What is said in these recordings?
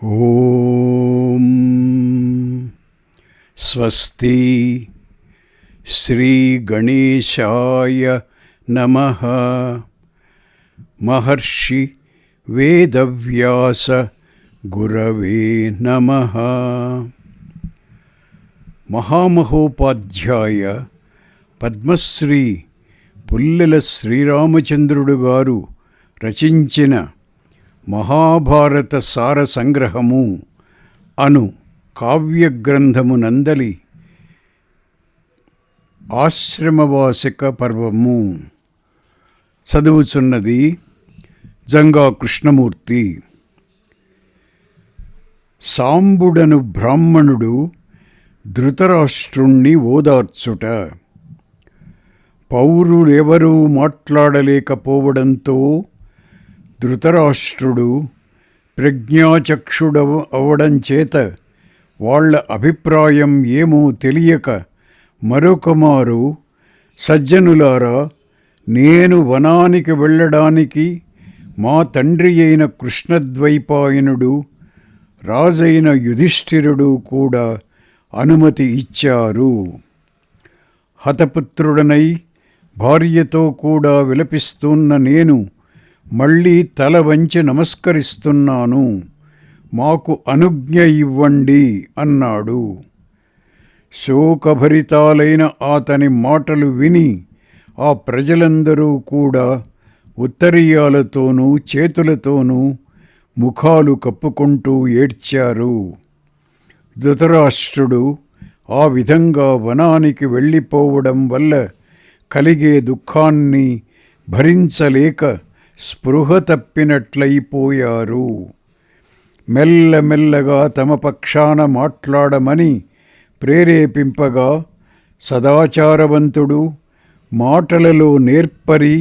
ఓం స్వస్తి శ్రీ గణేశాయ నమః. మహర్షి వేదవ్యాస గురవే నమః. మహామహోపాధ్యాయ పద్మశ్రీ పుల్లెల శ్రీరామచంద్రుడు గారు రచించిన మహాభారత సార సంగ్రహము అను కావ్యగ్రంథము నందలి ఆశ్రమవాసిక పర్వము చదువుచున్నది జంగా కృష్ణమూర్తి. సాంబుడను బ్రాహ్మణుడు ధృతరాష్ట్రుణ్ణి ఓదార్చుట. పౌరులెవరూ మాట్లాడలేకపోవడంతో ధృతరాష్ట్రుడు ప్రజ్ఞాచక్షుడవడం చేత వాళ్ళ అభిప్రాయం ఏమో తెలియక మరొకమారు, సజ్జనులారా, నేను వనానికి వెళ్ళడానికి మా తండ్రి అయిన కృష్ణద్వైపాయనుడు, రాజైన యుధిష్ఠిరుడు కూడా అనుమతి ఇచ్చారు. హతపుత్రుడనై భార్యతో కూడా విలపిస్తున్న నేను మళ్ళీ తల వంచి నమస్కరిస్తున్నాను, మాకు అనుజ్ఞ ఇవ్వండి అన్నాడు. శోకభరితాలైన అతని మాటలు విని ఆ ప్రజలందరూ కూడా ఉత్తరీయాలతోనూ చేతులతోనూ ముఖాలు కప్పుకుంటూ ఏడ్చారు. ధృతరాష్ట్రుడు ఆ విధంగా వనానికి వెళ్ళిపోవడం వల్ల కలిగే దుఃఖాన్ని భరించలేక స్పృహ తప్పినట్లయిపోయారు. మెల్లమెల్లగా తమ పక్షాన మాట్లాడమని ప్రేరేపింపగా సదాచారవంతుడు, మాటలలో నేర్పరి,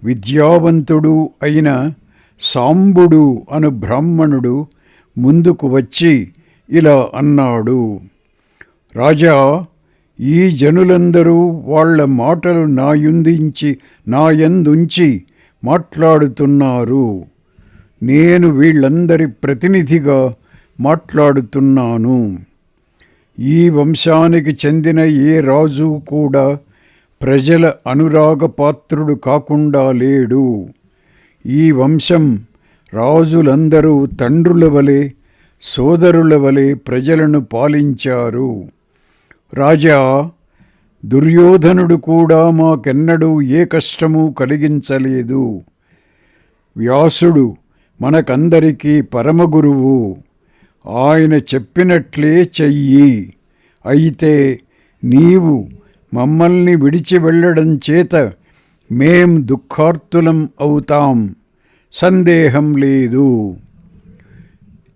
విద్యావంతుడు అయిన సాంబుడు అను బ్రాహ్మణుడు ముందుకు వచ్చి ఇలా అన్నాడు. రాజా, ఈ జనులందరూ వాళ్ళ మాటలు నాయందుంచి మాట్లాడుతున్నారు. నేను వీళ్ళందరి ప్రతినిధిగా మాట్లాడుతున్నాను. ఈ వంశానికి చెందిన ఏ రాజు కూడా ప్రజల అనురాగపాత్రుడు కాకుండా లేడు. ఈ వంశం రాజులందరూ తండ్రుల వలె, సోదరుల వలె ప్రజలను పాలించారు. రాజా, దుర్యోధనుడు కూడా మాకెన్నడూ ఏ కష్టమూ కలిగించలేదు. వ్యాసుడు మనకందరికీ పరమగురువు. ఆయన చెప్పినట్లే చెయ్యి. అయితే నీవు మమ్మల్ని విడిచి వెళ్ళడం చేత మేం దుఃఖార్తులం అవుతాం, సందేహం లేదు.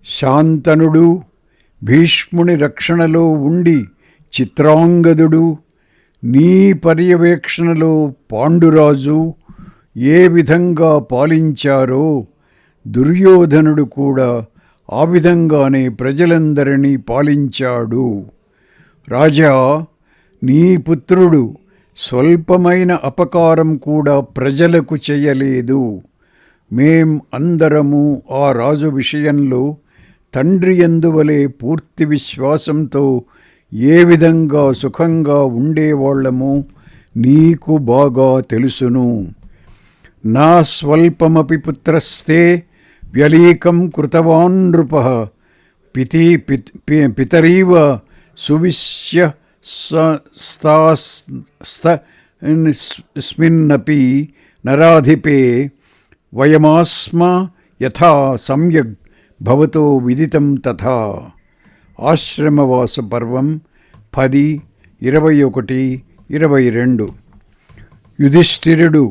శాంతనుడు భీష్ముని రక్షణలో ఉండి చిత్రాంగదుడు, నీ పర్యవేక్షణలో పాండురాజు ఏ విధంగా పాలించారో దుర్యోధనుడు కూడా ఆ విధంగానే ప్రజలందరినీ పాలించాడు. రాజా, నీ పుత్రుడు స్వల్పమైన అపకారం కూడా ప్రజలకు చేయలేదు. మేం అందరము ఆ రాజు విషయంలో తండ్రి యందువలే పూర్తి విశ్వాసంతో ఏ విధంగా సుఖంగా ఉండేవాళ్లమో నీకు బాగా తెలుసును. నా స్వల్పమపి పుత్రస్తే వ్యలీకం కృతవాన్ నృపః పితరీవ సువిశ్య స్మిన్నపి నరాధిపే వయమాస్మ యథా సమ్యగ్ భవతో విదితం తథా. ఆశ్రమవాస పర్వం 10, 21, 22. యుధిష్ఠిరుడు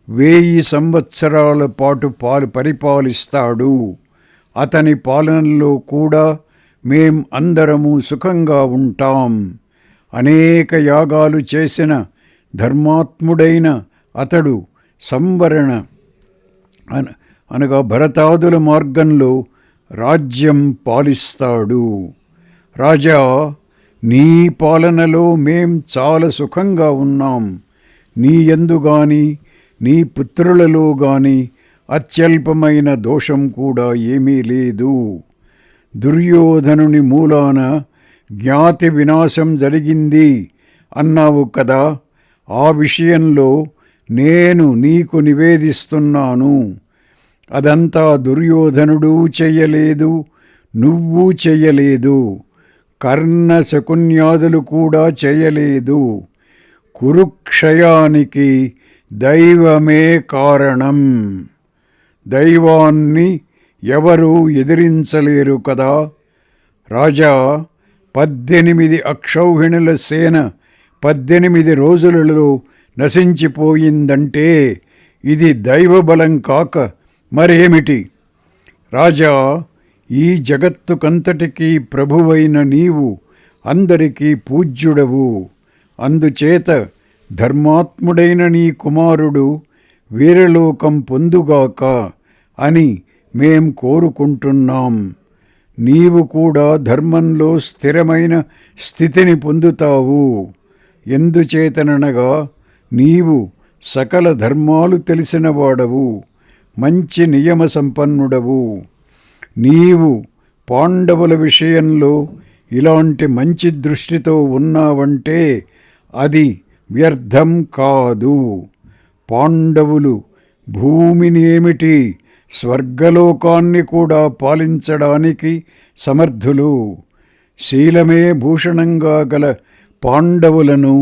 1000 సంవత్సరాల పాటు పరిపాలిస్తాడు. అతని పాలనలో కూడా మేం అందరము సుఖంగా ఉంటాం. అనేక యాగాలు చేసిన ధర్మాత్ముడైన అతడు సంవరణ అనగా భరతాదుల మార్గంలో రాజ్యం పాలిస్తాడు. రాజా, నీ పాలనలో మేం చాలా సుఖంగా ఉన్నాం. నీ యందు గాని నీ పుత్రులలో గాని అత్యల్పమైన దోషం కూడా ఏమీ లేదు. దుర్యోధనుని మూలాన జ్ఞాతి వినాశం జరిగింది అన్నావు కదా, ఆ విషయంలో నేను నీకు నివేదిస్తున్నాను. అదంతా దుర్యోధనుడు చెయ్యలేదు, నువ్వు చెయ్యలేదు, కర్ణ శకున్యాదులు కూడా చేయలేదు. కురుక్షయానికి దైవమే కారణం. దైవాన్ని ఎవరూ ఎదిరించలేరు కదా. రాజా, 18 అక్షౌహిణుల సేన 18 రోజులలో నశించిపోయిందంటే ఇది దైవబలం కాక మరేమిటి? రాజా, ఈ జగత్తుకంతటికీ ప్రభువైన నీవు అందరికీ పూజ్యుడవు. అందుచేత ధర్మాత్ముడైన నీ కుమారుడు వీరలోకం పొందుగాక అని మేం కోరుకుంటున్నాం. నీవు కూడా ధర్మంలో స్థిరమైన స్థితిని పొందుతావు. ఎందుచేతననగా నీవు సకల ధర్మాలు తెలిసినవాడవు, మంచి నియమ సంపన్నుడవు. నీవు పాండవుల విషయంలో ఇలాంటి మంచి దృష్టితో ఉన్నావంటే అది వ్యర్థం కాదు. పాండవులు భూమిని ఏమిటి, స్వర్గలోకాన్ని కూడా పాలించడానికి సమర్థులు. శీలమే భూషణంగా గల పాండవులను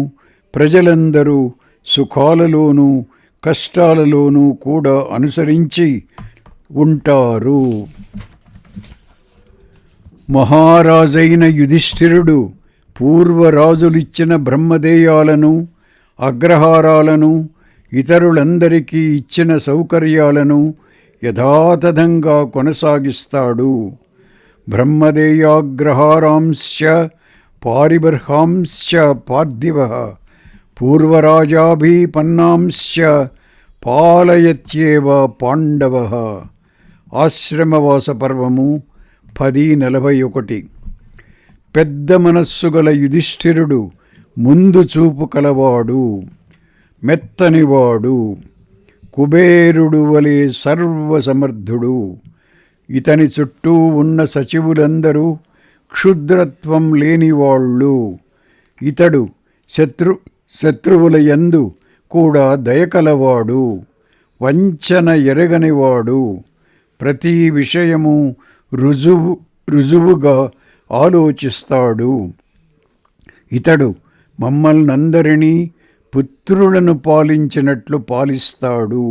ప్రజలందరూ సుఖాలలోనూ కష్టాలలోనూ కూడా అనుసరించి ఉంటారు. మహారాజైన యుధిష్ఠిరుడు పూర్వరాజులిచ్చిన బ్రహ్మదేయాలను, అగ్రహారాలను, ఇతరులందరికీ ఇచ్చిన సౌకర్యాలను యథాతథంగా కొనసాగిస్తాడు. బ్రహ్మదేయాగ్రహారాంశ్చ పారిబర్హాంశ్చ పార్థివః పూర్వరాజాభిపన్నాంశ్చ పాలయత్యేవ పాండవః. ఆశ్రమవాస పర్వము 10:41. పెద్ద మనస్సు గల యుధిష్ఠిరుడు ముందు చూపు కలవాడు, మెత్తనివాడు, కుబేరుడు వలె సర్వసమర్థుడు. ఇతని చుట్టూ ఉన్న సచివులందరూ క్షుద్రత్వం లేనివాళ్ళు. ఇతడు శత్రువుల యందు కూడా దయకలవాడు, వంచన ఎరగనివాడు. ప్రతి విషయము రుజువుగా ఆలోచిస్తాడు. ఇతడు మమ్మల్నందరినీ పుత్రులను పాలించినట్లు పాలిస్తాడు.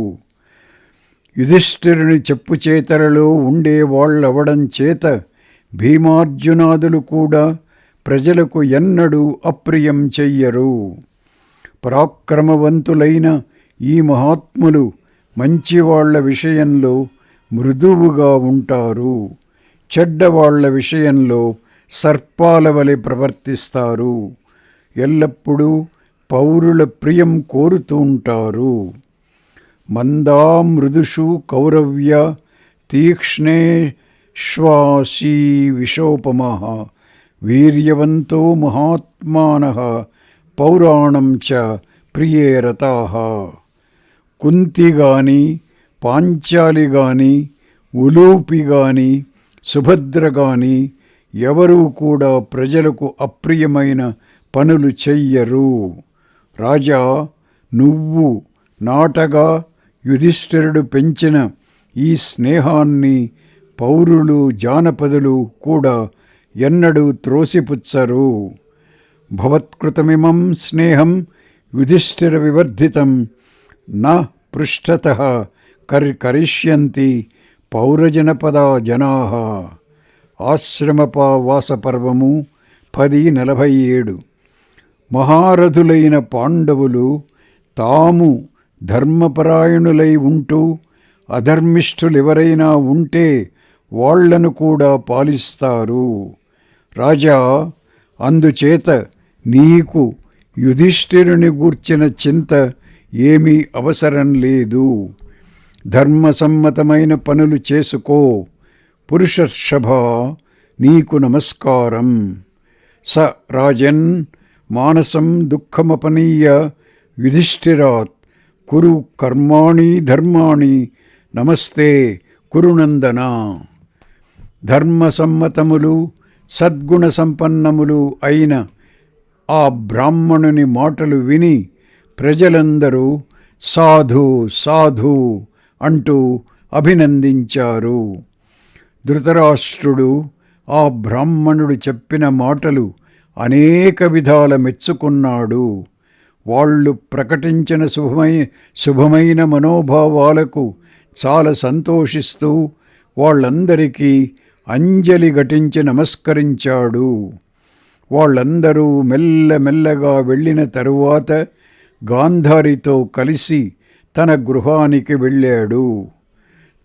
యుధిష్ఠిరుని చెప్పుచేతలలో ఉండేవాళ్ళవడం చేత భీమార్జునాదులు కూడా ప్రజలకు ఎన్నడూ అప్రియం చెయ్యరు. పరాక్రమవంతులైన ఈ మహాత్ములు మంచివాళ్ల విషయంలో మృదువుగా ఉంటారు, చెడ్డవాళ్ల విషయంలో సర్పాల వలె ప్రవర్తిస్తారు. ఎల్లప్పుడూ పౌరుల ప్రియం కోరుతూ ఉంటారు. మందా మృదుషు కౌరవ్య తీక్ష్ణేష్వాసీ విశోపమః వీర్యవంతో మహాత్మానః పౌరాణం చ ప్రియే రతాః. కుంతి గాని, పాంచాలి గాని, ఉలూపి గాని, సుభద్ర గాని ఎవరూ కూడా ప్రజలకు అప్రియమైన పనులు చెయ్యరు. రాజా, నువ్వు నాటగా యుధిష్ఠిరుడు పెంచిన ఈ స్నేహాన్ని పౌరులు, జానపదులు కూడా ఎన్నడూ త్రోసిపుచ్చరు. భవత్కృతమిమం స్నేహం యుధిష్ఠిర వివర్ధితం న పృష్ఠతః కరిష్యంతి పౌరజనపదా జనాః. ఆశ్రమవాసపర్వము 10:47. మహారథులైన పాండవులు తాము ధర్మపరాయణులై ఉంటూ అధర్మిష్ఠులెవరైనా ఉంటే వాళ్లను కూడా పాలిస్తారు. రాజా, అందుచేత నీకు యుధిష్ఠిరుని గూర్చిన చింత ఏమీ అవసరం లేదు. ధర్మసమ్మతమైన పనులు చేసుకో. పురుషర్షభ, నీకు నమస్కారం. స రాజన్ మానసం దుఃఖమపనీయ యుధిష్ఠిరాత్ కురు కర్మాణి ధర్మాణి నమస్తే కురునందన. ధర్మసమ్మతములు సద్గుణ సంపన్నములు అయిన ఆ బ్రాహ్మణుని మాటలు విని ప్రజలందరూ సాధు సాధు అంటూ అభినందించారు. ధృతరాష్ట్రుడు ఆ బ్రాహ్మణుడు చెప్పిన మాటలు అనేక విధాల మెచ్చుకున్నాడు. వాళ్ళు ప్రకటించిన శుభమైన మనోభావాలకు చాలా సంతోషిస్తూ వాళ్ళందరికీ అంజలి ఘటించి నమస్కరించాడు. వాళ్ళందరూ మెల్లమెల్లగా వెళ్ళిన తరువాత గాంధారితో కలిసి తన గృహానికి వెళ్ళాడు.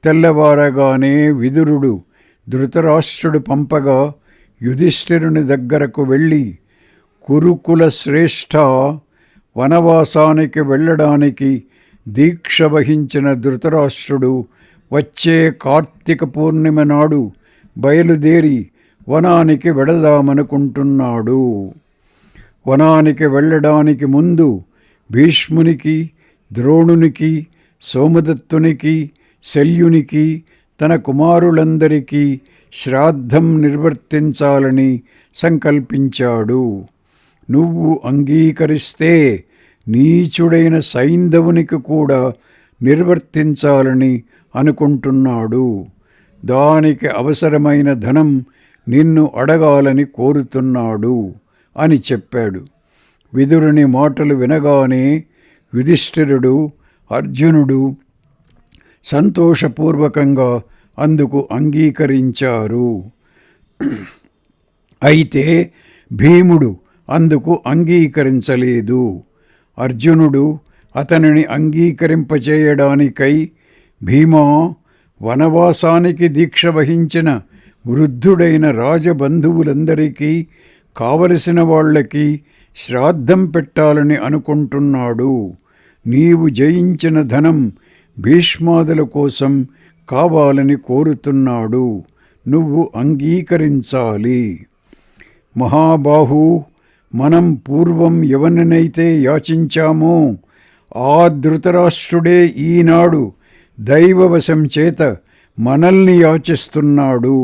తెల్లవారగానే విదురుడు ధృతరాష్ట్రుడు పంపగా యుధిష్ఠిరుని దగ్గరకు వెళ్ళి, కురుకుల శ్రేష్ఠ, వనవాసానికి వెళ్ళడానికి దీక్ష వహించిన ధృతరాష్ట్రుడు వచ్చే కార్తీక పూర్ణిమ నాడు బయలుదేరి వనానికి వెడదామనుకుంటున్నాడు. వనానికి వెళ్ళడానికి ముందు భీష్మునికి, ద్రోణునికి, సోమదత్తునికి, శల్యునికి, తన కుమారులందరికీ శ్రాద్ధం నిర్వర్తించాలని సంకల్పించాడు. నువ్వు అంగీకరిస్తే నీచుడైన సైంధవునికి కూడా నిర్వర్తించాలని అనుకుంటున్నాడు. దానికి అవసరమైన ధనం నిన్ను అడగాలని కోరుతున్నాడు అని చెప్పాడు. విదురుని మాటలు వినగానే యుధిష్ఠిరుడు, అర్జునుడు సంతోషపూర్వకంగా అందుకు అంగీకరించారు. అయితే భీముడు అందుకు అంగీకరించలేదు. అర్జునుడు అతనిని అంగీకరింపచేయడానికై, భీమా, వనవాసానికి దీక్ష వహించిన వృద్ధుడైన రాజబంధువులందరికీ కావలసిన వాళ్ళకి శ్రాద్ధం పెట్టాలని అనుకుంటున్నాడు. నీవు జయించిన ధనం భీష్మాదుల కోసం కావాలని కోరుతున్నాడు. నువ్వు అంగీకరించాలి. మహాబాహు, మనం పూర్వం ఎవరినైతే యాచించామో ఆ ధృతరాష్ట్రుడే ఈనాడు దైవవశం చేత మనల్ని యాచిస్తున్నాడు.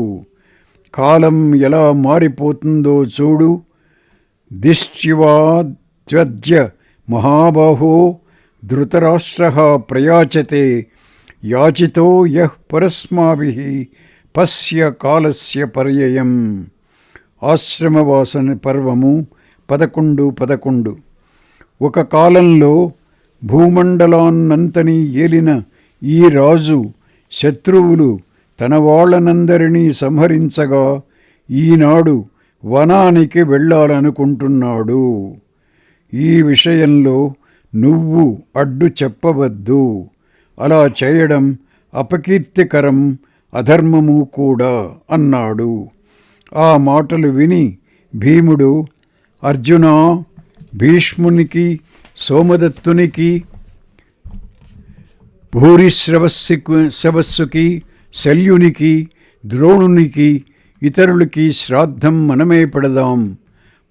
కాలం ఎలా మారిపోతుందో చూడు. దిష్ట్యవా త్యజ్య మహాబాహో ధృతరాష్ట్రః ప్రయాచతే యాచితో యః పరస్మాభిః పశ్య కాలస్య పర్యయం. ఆశ్రమవాసన పర్వము 11:11. ఒక కాలంలో భూమండలాన్నంతని ఏలిన ఈ రాజు శత్రువులు తన వాళ్ళనందరినీ సంహరించగా ఈనాడు వనానికి వెళ్ళాలనుకుంటున్నాడు. ఈ విషయంలో నువ్వు అడ్డు చెప్పవద్దు. అలా చేయడం అపకీర్తికరం, అధర్మము కూడా అన్నాడు. ఆ మాటలు విని భీముడు, అర్జునా, భీష్మునికి, సోమదత్తునికి, భూరిశ్రవస్సుకి, శల్యునికి, ద్రోణునికి, ఇతరులకి శ్రాద్ధం మనమే పెడదాం.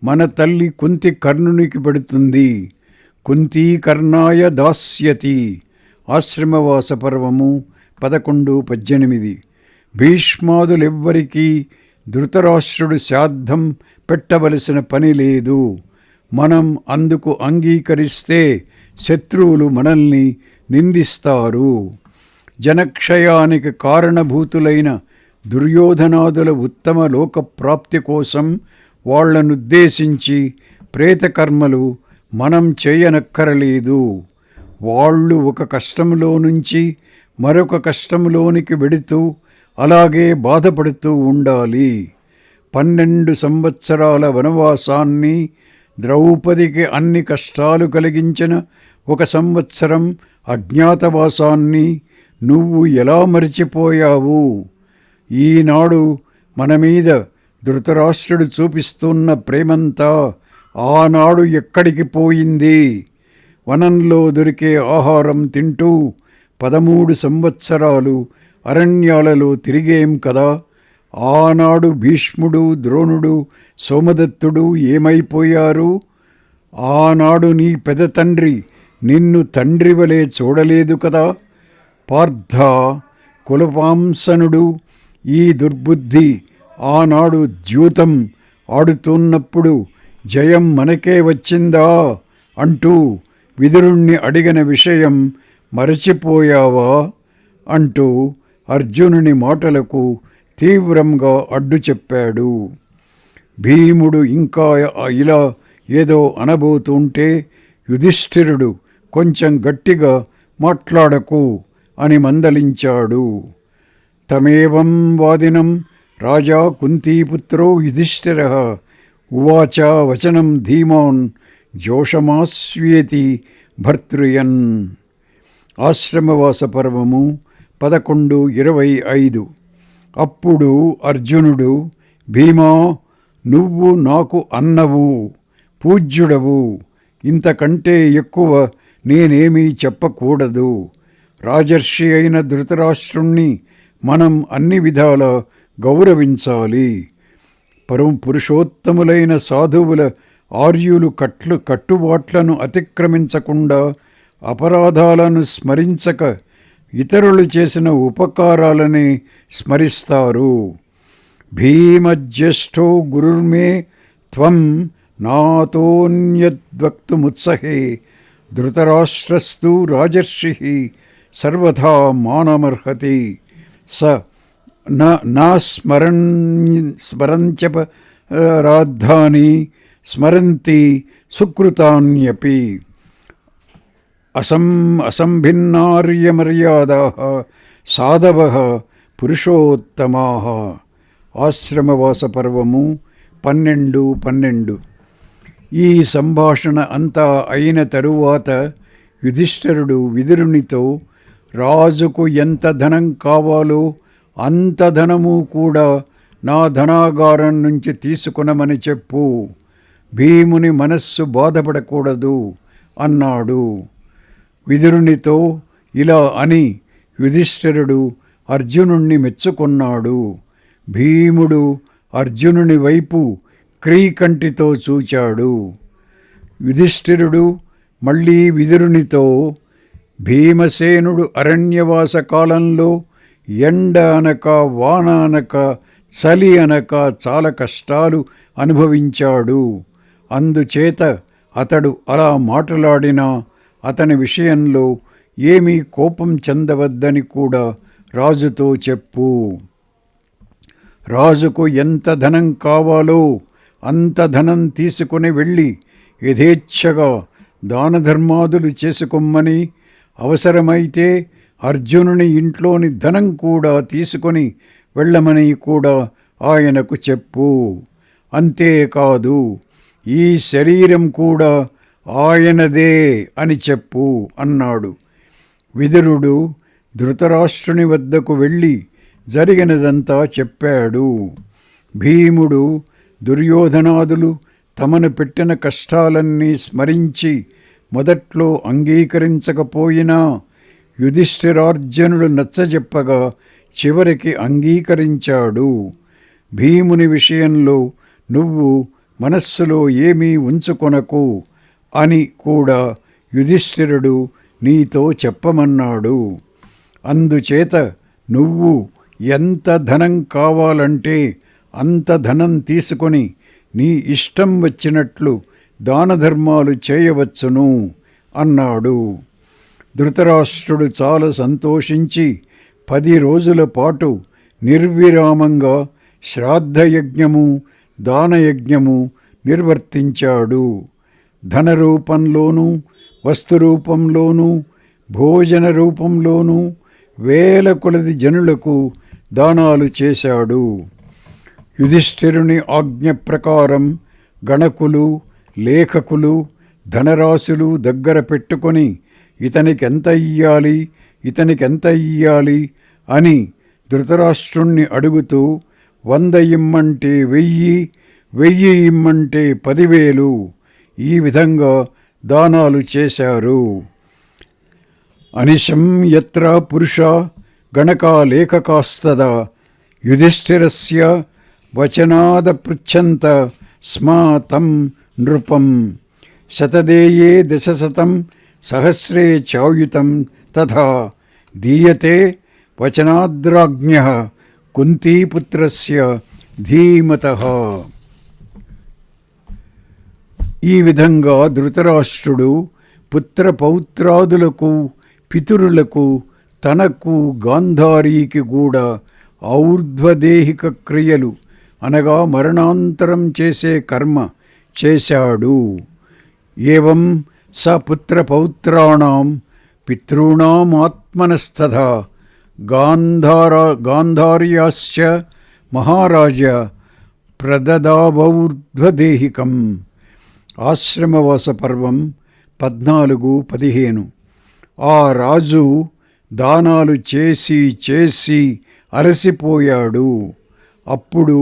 మన తల్లి కుంతి కర్ణునికి పెడుతుంది. కుంతీ కర్ణాయ దాస్యతి. ఆశ్రమవాస పర్వము 11:18. భీష్మాదులెవ్వరికీ ధృతరాష్ట్రుడు శ్రాద్ధం పెట్టవలసిన పని లేదు. మనం అందుకు అంగీకరిస్తే శత్రువులు మనల్ని నిందిస్తారు. జనక్షయానికి కారణభూతులైన దుర్యోధనాదుల ఉత్తమ లోకప్రాప్తి కోసం వాళ్లనుద్దేశించి ప్రేతకర్మలు మనం చేయనక్కరలేదు. వాళ్ళు ఒక కష్టంలో నుంచి మరొక కష్టంలోనికి వెడుతూ అలాగే బాధపడుతూ ఉండాలి. 12 సంవత్సరాల వనవాసాన్ని, ద్రౌపదికి అన్ని కష్టాలు కలిగించిన 1 సంవత్సరం అజ్ఞాతవాసాన్ని నువ్వు ఎలా మరిచిపోయావు? ఈనాడు మన మీద ధృతరాష్ట్రుడు చూపిస్తున్న ప్రేమంతా ఆనాడు ఎక్కడికి పోయింది? వనంలో దొరికే ఆహారం తింటూ 13 సంవత్సరాలు అరణ్యాలలో తిరిగేం కదా. ఆనాడు భీష్ముడు, ద్రోణుడు, సోమదత్తుడు ఏమైపోయారు? ఆనాడు నీ పెదతండ్రి నిన్ను తండ్రి వలె చూడలేదు కదా. పార్థ, కులపాంసనుడు ఈ దుర్బుద్ధి ఆనాడు ద్యూతం ఆడుతున్నప్పుడు జయం మనకే వచ్చిందా అంటూ విదురుణ్ణి అడిగిన విషయం మరచిపోయావా అంటూ అర్జునుని మాటలకు తీవ్రంగా అడ్డు చెప్పాడు. భీముడు ఇంకా ఇలా ఏదో అనబోతుంటే యుధిష్ఠిరుడు కొంచెం గట్టిగా మాట్లాడకు అని మందలించాడు. తమేవం వాదినం రాజా కుంతీపుత్రో యుధిష్ఠిరః ఉవాచ వచనం ధీమాన్ జోషమాస్వేతి భర్తృయన్. ఆశ్రమవాస పర్వము 11:25. అప్పుడు అర్జునుడు, భీమా, నువ్వు నాకు అన్నవు, పూజ్యుడవు, ఇంతకంటే ఎక్కువ నేనేమీ చెప్పకూడదు. రాజర్షి అయిన ధృతరాష్ట్రుణ్ణి మనం అన్ని విధాల గౌరవించాలి. పురుషోత్తములైన సాధువుల ఆర్యులు కట్టుబాట్లను అతిక్రమించకుండా, అపరాధాలను స్మరించక ఇతరులు చేసిన ఉపకారాలని స్మరిస్తారు. భీమజ్యేష్ఠో గురుర్మే త్వం నాతోన్యద్వక్తుముత్సహే ధృతరాష్ట్రస్తు రాజర్షి సర్వథా మానమర్హతి. స నా స్మరంత్యపరాధాని స్మరంతి సుకృతాన్యపి. అసంభిన్నార్యమర్యాదాః సాధవః పురుషోత్తమాః. ఆశ్రమవాస పర్వము 12:12. ఈ సంభాషణ అంతా అయిన తరువాత యుధిష్ఠిరుడు విదురునితో, రాజుకు ఎంత ధనం కావాలో అంత ధనము కూడా నా ధనాగారం నుంచి తీసుకునమని చెప్పు. భీముని మనస్సు బాధపడకూడదు అన్నాడు. విదురునితో ఇలా అని యుధిష్ఠిరుడు అర్జునుణ్ణి మెచ్చుకున్నాడు. భీముడు అర్జునుని వైపు క్రీకంటితో చూచాడు. యుధిష్ఠిరుడు మళ్ళీ విదురునితో, భీమసేనుడు అరణ్యవాస కాలంలో ఎండ అనక, వాన అనక, చలి అనక చాలా కష్టాలు అనుభవించాడు. అందుచేత అతడు అలా మాట్లాడినా అతని విషయంలో ఏమీ కోపం చెందవద్దని కూడా రాజుతో చెప్పు. రాజుకు ఎంత ధనం కావాలో అంత ధనం తీసుకుని వెళ్ళి యథేచ్ఛగా దానధర్మాదులు చేసుకోమని, అవసరమైతే అర్జునుని ఇంట్లోని ధనం కూడా తీసుకొని వెళ్ళమని కూడా ఆయనకు చెప్పు. అంతేకాదు, ఈ శరీరం కూడా ఆయనదే అని చెప్పు అన్నాడు. విదురుడు ధృతరాష్ట్రుని వద్దకు వెళ్ళి జరిగినదంతా చెప్పాడు. భీముడు దుర్యోధనాదులు తమను పెట్టిన కష్టాలన్నీ స్మరించి మొదట్లో అంగీకరించకపోయినా యుధిష్ఠిరార్జునుడు నచ్చజెప్పగా చివరికి అంగీకరించాడు. భీముని విషయంలో నువ్వు మనస్సులో ఏమీ ఉంచుకొనకు అని కూడా యుధిష్ఠిరుడు నీతో చెప్పమన్నాడు. అందుచేత నువ్వు ఎంత ధనం కావాలంటే అంత ధనం తీసుకొని నీ ఇష్టం వచ్చినట్లు దానధర్మాలు చేయవచ్చును అన్నాడు. ధృతరాష్ట్రుడు చాలా సంతోషించి 10 రోజుల పాటు నిర్విరామంగా శ్రాద్ధయజ్ఞము, దానయజ్ఞము నిర్వర్తించాడు. ధన రూపంలోనూ, వస్తురూపంలోనూ, భోజన రూపంలోనూ వేల కొలది జనులకు దానాలు చేశాడు. యుధిష్ఠిరుని ఆజ్ఞ ప్రకారం గణకులు, లేఖకులు ధనరాశులు దగ్గర పెట్టుకొని ఇతనికెంత ఇయ్యాలి, ఇతనికెంత ఇయ్యాలి అని ధృతరాష్ట్రుణ్ణి అడుగుతూ 100 ఇమ్మంటే 1000, 1000 ఇమ్మంటే 10,000 ఈ విధంగా దానాలు చేశారు. అనిశం యత్ర పురుష గణకా లేఖకాస్తదా యుధిష్ఠిరస్య వచనాదపృచ్ఛంత స్మ తం నృపం. శతదేయే దశశతం సహస్రే చాయుతం తథా దీయతే వచనాద్రాజ్ఞః కుంతీపుత్రస్య ధీమతః. ఈ విధంగా ధృతరాష్ట్రుడు పుత్రపౌత్రాదులకు, పితరులకు, తనకు, గాంధారీకి కూడా ఔర్ధ్వదేహిక క్రియలు అనగా మరణాంతరం చేసే కర్మ చేశాడు. ఏవం స పుత్రపౌత్రాణం పితॄణామాత్మనస్తథా గాంధార్యాశ్చ మహారాజ ప్రదదావౌర్ధ్వదేహికం. ఆశ్రమవాస పర్వం 14-15. ఆ రాజు దానాలు చేసి చేసి అలసిపోయాడు. అప్పుడు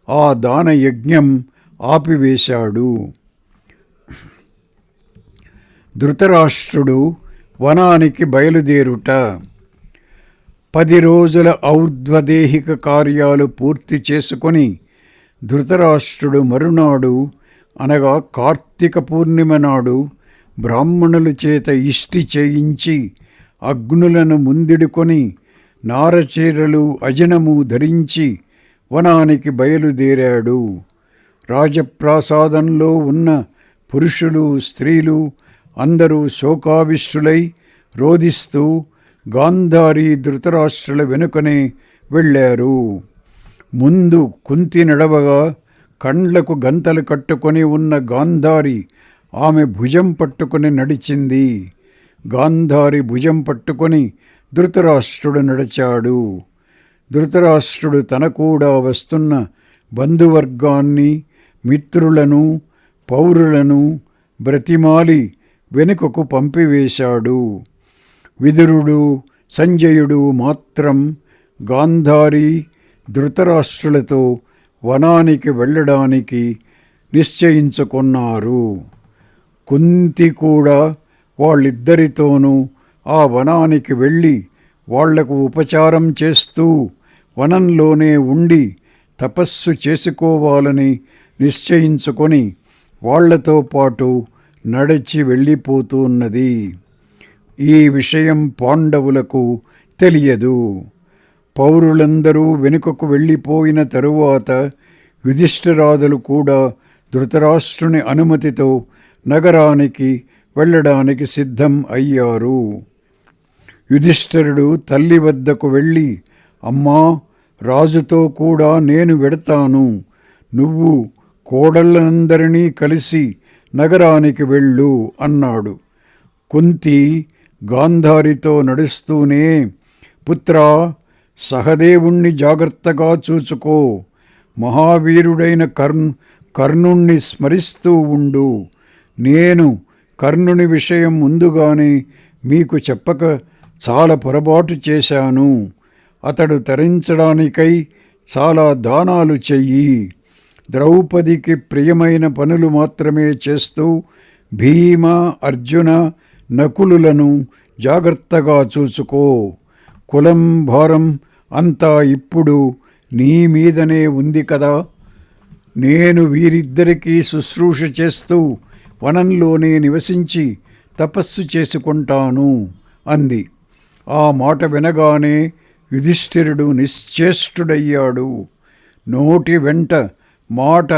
ఆ దాన యజ్ఞం ఆపివేశాడు. ధృతరాష్ట్రుడు వనానికి బయలుదేరుట. 10 రోజుల ఔర్ధ్వదేహిక కార్యాలు పూర్తి చేసుకొని ధృతరాష్ట్రుడు మరునాడు అనగా కార్తీక పూర్ణిమ నాడు బ్రాహ్మణుల చేత ఇష్టి చేయించి అగ్నులను ముందిడుకొని నారచీరలు అజనము ధరించి వనానికి బయలుదేరాడు. రాజప్రాసాదంలో ఉన్న పురుషులు, స్త్రీలు అందరూ శోకావిష్టులై రోదిస్తూ గాంధారి ధృతరాష్ట్రుల వెనుకనే వెళ్ళారు. ముందు కుంతి నడవగా కండ్లకు గంతలు కట్టుకొని ఉన్న గాంధారి ఆమె భుజం పట్టుకొని నడిచింది. గాంధారి భుజం పట్టుకొని ధృతరాష్ట్రుడు నడిచాడు. ధృతరాష్ట్రుడు తన కూడా వస్తున్న బంధువర్గాన్ని, మిత్రులను, పౌరులను బ్రతిమాలి వెనుకకు పంపివేశాడు. విదురుడు, సంజయుడు మాత్రం గాంధారి ధృతరాష్ట్రులతో వనానికి వెళ్ళడానికి నిశ్చయించుకున్నారు. కుంతి కూడా వాళ్ళిద్దరితోనూ ఆ వనానికి వెళ్ళి వాళ్లకు ఉపచారం చేస్తూ వనంలోనే ఉండి తపస్సు చేసుకోవాలని నిశ్చయించుకొని వాళ్లతో పాటు నడిచి వెళ్ళిపోతున్నది. ఈ విషయం పాండవులకు తెలియదు. పౌరులందరూ వెనుకకు వెళ్ళిపోయిన తరువాత యుధిష్ఠిరాదులు కూడా ధృతరాష్ట్రుని అనుమతితో నగరానికి వెళ్ళడానికి సిద్ధం అయ్యారు. యుధిష్ఠిరుడు తల్లి వద్దకు వెళ్ళి, అమ్మా, రాజుతో కూడా నేను వెడతాను, నువ్వు కోడళ్ళందరినీ కలిసి నగరానికి వెళ్ళు అన్నాడు. కుంతి గాంధారితో నడుస్తూనే, పుత్రా, సహదేవుణ్ణి జాగ్రత్తగా చూచుకో, మహావీరుడైన కర్ణుణ్ణి స్మరిస్తూ ఉండు. నేను కర్ణుని విషయం ముందుగానే మీకు చెప్పక చాలా పొరపాటు చేశాను. అతడు తరించడానికై చాలా దానాలు చెయ్యి. ద్రౌపదికి ప్రియమైన పనులు మాత్రమే చేస్తూ భీమ, అర్జున, నకులులను జాగ్రత్తగా చూచుకో. కులం, భారం అంతా ఇప్పుడు నీ మీదనే ఉంది కదా. నేను వీరిద్దరికీ శుశ్రూష చేస్తూ వనంలోనే నివసించి తపస్సు చేసుకుంటాను అంది. ఆ మాట వినగానే యుధిష్ఠిరుడు నిశ్చేష్టుడయ్యాడు. నోటి వెంట మాట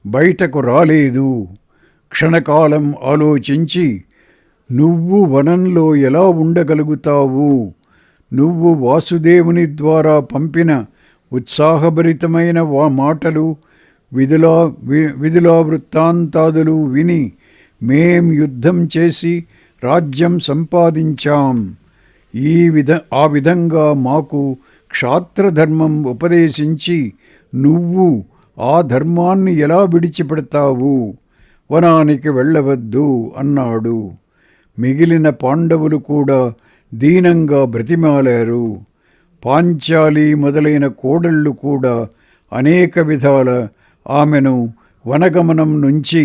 బయటకు రాలేదు. క్షణకాలం ఆలోచించి, నువ్వు వనంలో ఎలా ఉండగలుగుతావు? నువ్వు వాసుదేవుని ద్వారా పంపిన ఉత్సాహభరితమైన మాటలు, విధులా వృత్తాంతాదులు విని మేం యుద్ధం చేసి రాజ్యం సంపాదించాం. ఆ విధంగా మాకు క్షాత్రధర్మం ఉపదేశించి నువ్వు ఆ ధర్మాన్ని ఎలా విడిచిపెడతావు? వనానికి వెళ్ళవద్దు అన్నాడు. మిగిలిన పాండవులు కూడా దీనంగా బ్రతిమాలారు. పాంచాలి మొదలైన కోడళ్ళు కూడా అనేక విధాల ఆమెను వనగమనం నుంచి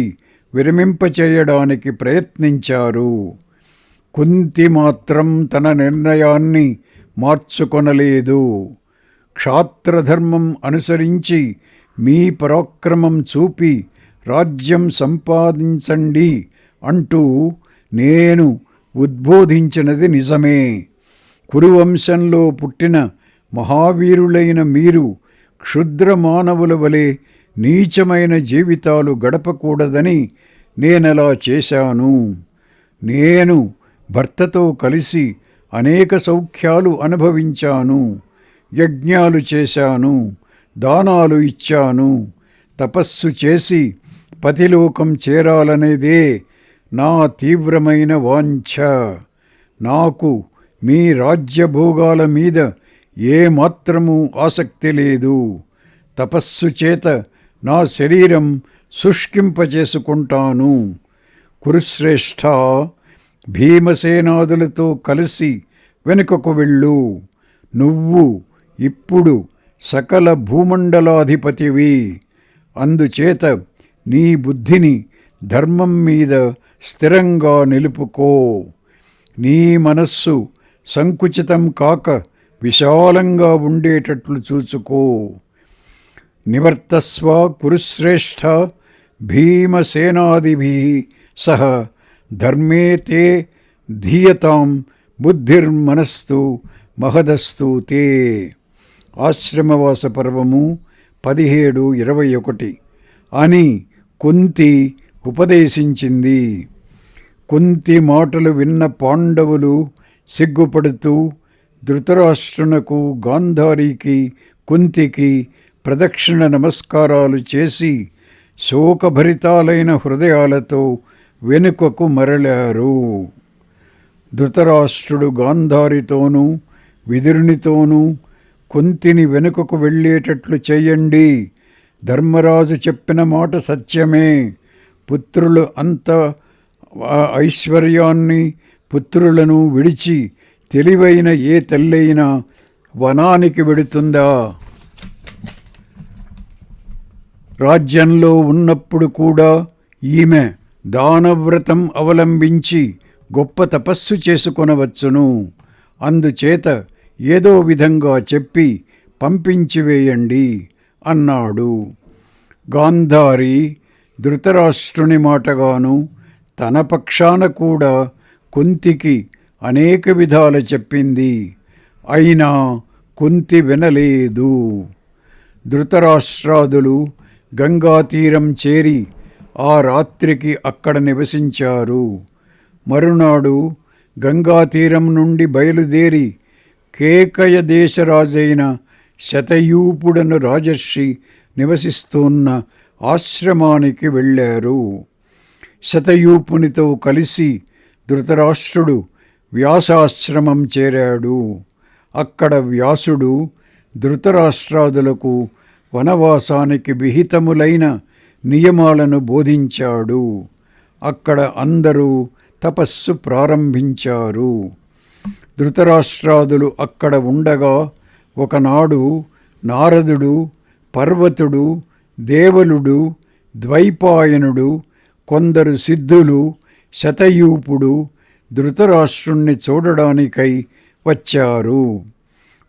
విరమింపచేయడానికి ప్రయత్నించారు. కుంతి మాత్రం తన నిర్ణయాన్ని మార్చుకొనలేదు. క్షాత్రధర్మం అనుసరించి మీ పరాక్రమం చూపి రాజ్యం సంపాదించండి అంటూ నేను ఉద్బోధించినది నిజమే. కురువంశంలో పుట్టిన మహావీరులైన మీరు క్షుద్ర మానవుల వలె నీచమైన జీవితాలు గడపకూడదని నేనలా చేశాను. నేను భర్తతో కలిసి అనేక సౌఖ్యాలు అనుభవించాను, యజ్ఞాలు చేశాను, దానాలు ఇచ్చాను, తపస్సు చేసి పతిలోకం చేరాలనేదే నా తీవ్రమైన వాంఛ. నాకు మీ రాజ్యభోగాల మీద ఏమాత్రమూ ఆసక్తి లేదు. తపస్సు చేత నా శరీరం శుష్కింపచేసుకుంటాను. కురుశ్రేష్ఠ, భీమసేనాదులతో కలిసి వెనుకకు వెళ్ళు. నువ్వు ఇప్పుడు సకల భూమండలాధిపతివి. అందుచేత నీ బుద్ధిని ధర్మం మీద స్థిరంగా నిలుపుకో. నీ మనస్సు సంకుచితం కాక విశాలంగా ఉండేటట్లు చూచుకో. నివర్తస్వ కురుశ్రేష్ఠ భీమసేనాదిభిః సహ ధర్మే తే ధీయతాం బుద్ధిర్మనస్తు మహదస్తు తే. ఆశ్రమవాస పర్వము 17:21 అని కుంతి ఉపదేశించింది. కుంతి మాటలు విన్న పాండవులు సిగ్గుపడుతూ ధృతరాష్ట్రునకు, గాంధారికి, కుంతికి ప్రదక్షిణ నమస్కారాలు చేసి శోకభరితాలైన హృదయాలతో వెనుకకు మరలారు. ధృతరాష్ట్రుడు గాంధారితోనూ విదురునితోనూ కుంతిని వెనుకకు వెళ్ళేటట్లు చెయ్యండి. ధర్మరాజు చెప్పిన మాట సత్యమే. పుత్రులు అంత ఐశ్వర్యాన్ని, పుత్రులను విడిచి తెలివైన ఏ తల్లైనా వనానికి వెడుతుందా? రాజ్యంలో ఉన్నప్పుడు కూడా ఈమె దానవ్రతం అవలంబించి గొప్ప తపస్సు చేసుకొనవచ్చును. అందుచేత ఏదో విధంగా చెప్పి పంపించివేయండి అన్నాడు. గాంధారి ధృతరాష్ట్రుని మాటగాను తన పక్షాన కూడా కుంతికి అనేక విధాల చెప్పింది. అయినా కుంతి వినలేదు. ధృతరాష్ట్రాదులు గంగాతీరం చేరి ఆ రాత్రికి అక్కడ నివసించారు. మరునాడు గంగాతీరం నుండి బయలుదేరి కేకయ దేశరాజైన శతయూపుడను రాజర్షి నివసిస్తున్న ఆశ్రమానికి వెళ్ళారు. శతయూపునితో కలిసి ధృతరాష్ట్రుడు వ్యాసాశ్రమం చేరాడు. అక్కడ వ్యాసుడు ధృతరాష్ట్రాదులకు వనవాసానికి విహితములైన నియమాలను బోధించాడు. అక్కడ అందరూ తపస్సు ప్రారంభించారు. ధృతరాష్ట్రాదులు అక్కడ ఉండగా ఒకనాడు నారదుడు, పర్వతుడు, దేవలుడు, ద్వైపాయనుడు, కొందరు సిద్ధులు, శతయూపుడు ధృతరాష్ట్రుణ్ణి చూడడానికై వచ్చారు.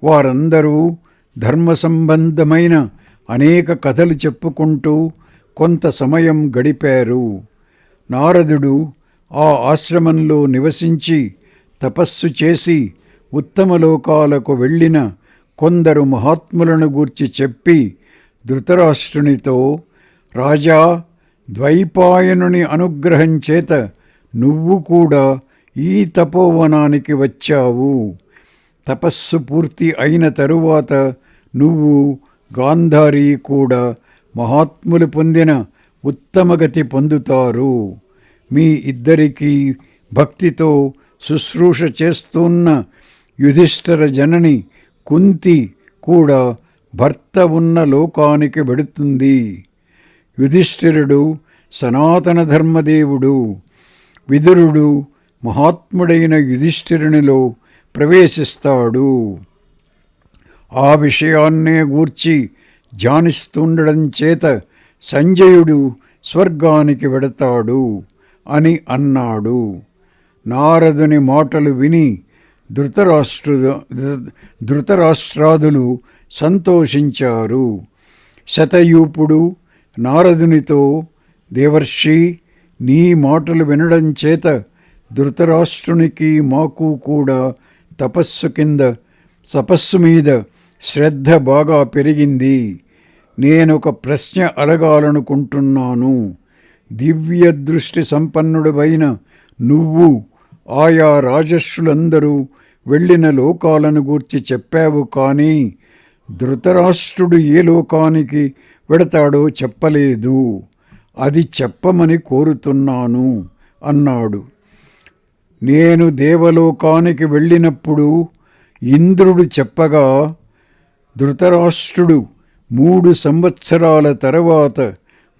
వారందరూ ధర్మ సంబంధమైన అనేక కథలు చెప్పుకుంటూ కొంత సమయం గడిపారు. నారదుడు ఆ ఆశ్రమంలో నివసించి తపస్సు చేసి ఉత్తమ లోకాలకు వెళ్ళిన కొందరు మహాత్ములను గూర్చి చెప్పి ధృతరాష్ట్రునితో, రాజా, ద్వైపాయనుని అనుగ్రహం చేత నువ్వు కూడా ఈ తపోవనానికి వచ్చావు. తపస్సు పూర్తి అయిన తరువాత నువ్వు, గాంధారి కూడా మహాత్ములు పొందిన ఉత్తమగతి పొందుతారు. మీ ఇద్దరికీ భక్తితో శుశ్రూష చేస్తున్న యుధిష్ఠిర జనని కుంతి కూడా భర్త ఉన్న లోకానికి వెడుతుంది. యుధిష్ఠిరుడు సనాతన ధర్మదేవుడు. విదురుడు మహాత్ముడైన యుధిష్ఠిరునిలో ప్రవేశిస్తాడు. ఆ విషయాన్నే గూర్చి ధ్యానిస్తుండడం చేత సంజయుడు స్వర్గానికి వెడతాడు అని అన్నాడు. నారదుని మాటలు విని ధృతరాష్ట్రాదులు సంతోషించారు. శతయూపుడు నారదునితో, దేవర్షి, నీ మాటలు వినడం చేత ధృతరాష్ట్రునికి మాకు కూడా తపస్సు మీద శ్రద్ధ బాగా పెరిగింది. నేనొక ప్రశ్న అడగాలనుకుంటున్నాను. దివ్య దృష్టి సంపన్నుడివైన నువ్వు ఆయా రాజర్షులందరూ వెళ్ళిన లోకాలను గూర్చి చెప్పావు, కానీ ధృతరాష్ట్రుడు ఏ లోకానికి వెడతాడో చెప్పలేదు. అది చెప్పమని కోరుతున్నాను అన్నాడు. నేను దేవలోకానికి వెళ్ళినప్పుడు ఇంద్రుడు చెప్పగా ధృతరాష్ట్రుడు 3 సంవత్సరాల తర్వాత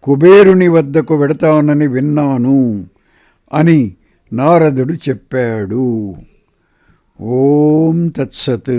కుబేరుని వద్దకు వెడతానని విన్నాను అని నారదుడు చెప్పాడు. ఓం తత్సత్.